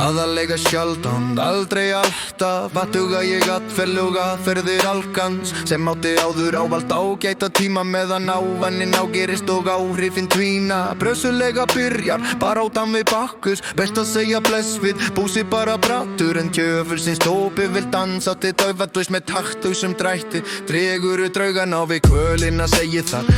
Aðalega sjaldan, aldrei alltaf Athuga ég atferðluga ferðir algans Sem átti áður ávalt ágæta tíma Meðan ávannin ágerist og áhrifin tvína Brösulega byrjar, bara átan við bakkus Best að segja bless við, búsi bara brattur En tjöfulsins tópi vil dansa til daufatus Með taktusum drætti, dreguru draugan á við kvölina Segi það,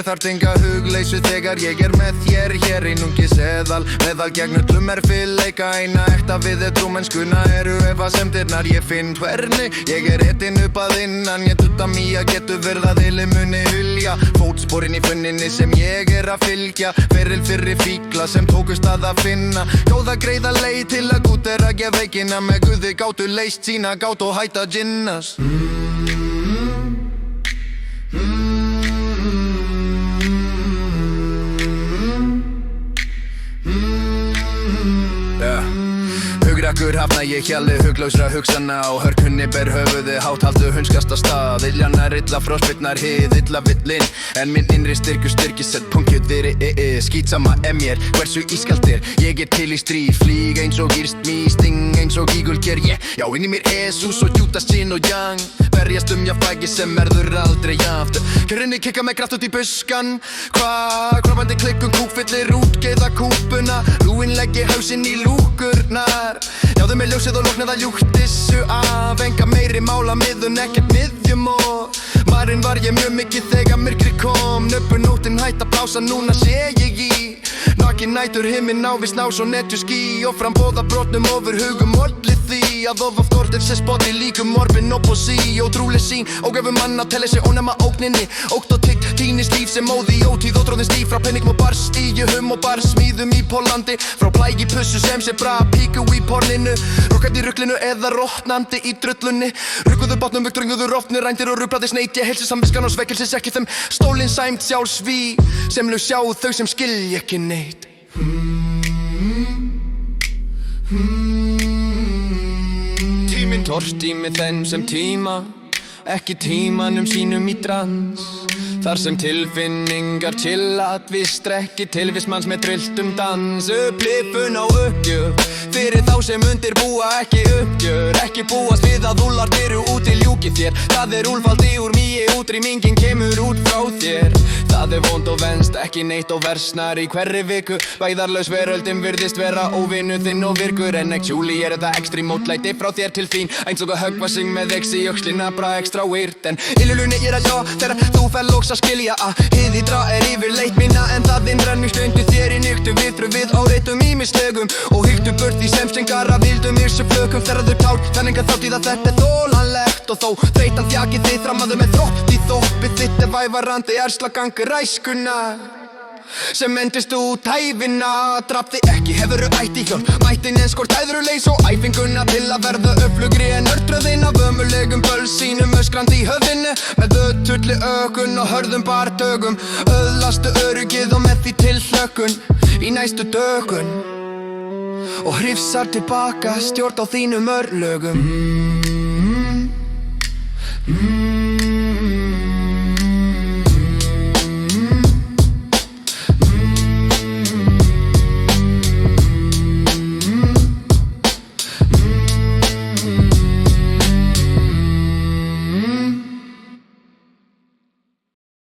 þar tenga hugleysu Þegar ég með þér hér einungis eðal Meðal gegn öllum fyrirleika Eina ekta við trúmennskuna eru efasemdirnar Ég finn hvernig, ég etinn upp að innan Ég dutta mía getur verið að muni hulja Fótsporin í funninni sem ég að fylgja Feril fyrri fíkla sem tókust að finna Góða greiða leið til að gútera geðveikina Með guði gátu leist sína gát og hætta ginnast Hugrakkur hafna ég hjalli huglausra hugsana Og hörkunni ber höfuði hátt haldu hunskast á stað Iljanar illa fróspilnar hið illa villin En minn innri styrki sett punkið fyrir Skýtsama mér hversu ískaldir Ég til í stríð, flýg eins og gýrst mý Sting eins og ígulker Já, inn í mér Jesus og Júdas Jin og Yang Berjast jafnvægi sem verður aldrei jaft Kjörunni kikka með kraft út í buskan Krafandi klikkun kúkfyllir útgeiða kúpuna Lúin leggi hausinn í lúkurnar Jáðu með ljósið og loknaða ljúktissu af Enga meiri mála miðun ekkert miðjum og Marinn var ég mjög mikið þegar myrkri kom Nöppunóttin hætt að blása núna sé ég í Nakin nætur himinn ávist ná svo netju ský Og frambóða brotnum ofur hugum olli því Að of kortir sé spott í líkum orfin og sí Ótrúleg sín og gefur mann að tella sig ónema ógninni Ótt og tigg týnist líf sem óði ótíð og tróðins líf Frá penning og bars, íjuhum og bars Smíðum í Pólandi Frá plægi pussu sem sé bra píku í porninu Rokkæft í ruglinu eða rotnandi í drullunni Rukkuðu bátnum vögt, drönguðu rofnir Rændir og rublaði sneit Ég heilsi samviskan og svekkelsis ekki þeim Stólinn sæmt sjálfsví Sem lög sjá þau sem skilja ekki neitt Tíminn tortími þeim sem tíma Ekki tímanum sínum í drans Þar sem tilfinningar chillat Við strekki tilvismanns með trilltum dans Upplifun á uppgjöf Fyrir þá sem undirbúa ekki uppgjör Ekki búast við að úllar dyru út í ljúki þér Það úlfaldi úr mýi útrýmingin kemur út frá þér Það vond og venst, ekki neitt og versnar í hverri viku Vægðarlaus veröldin virðist vera óvinnu þinn og virkur En actually það ekstrím mótlæti frá þér til þín Eins og að höggva sig með ex í öxlina bara ekstra weird En illulunni að sjá þegar þú fær loks að skilja að Hið yfirleitt mína en það rennur stundu þér í nyktu við áreitum ímislegum Og hygtu burt því semstingar að vildum yrsu flökum Þegar þau tár, þannig að þátt í það þetta þólanlegt Og þó þreytan þjakið þið framaðu með þrótt í þoppið þitt vævarandi ærslagangur æskuna Sem endist út hæfina Drap þig ekki, hefuru ætti hjálp Mættin en skort æðruleys og æfinguna Til að verða öflugri en örtröðin Af ömulegum bölsínum öskrandi í höfðinu Með ötulli ökun og hörðum bardögum Öðlastu öryggið og með því til hlökkun Í næstu dögun Og hrifsar tilbaka stjórn á þínum örlögum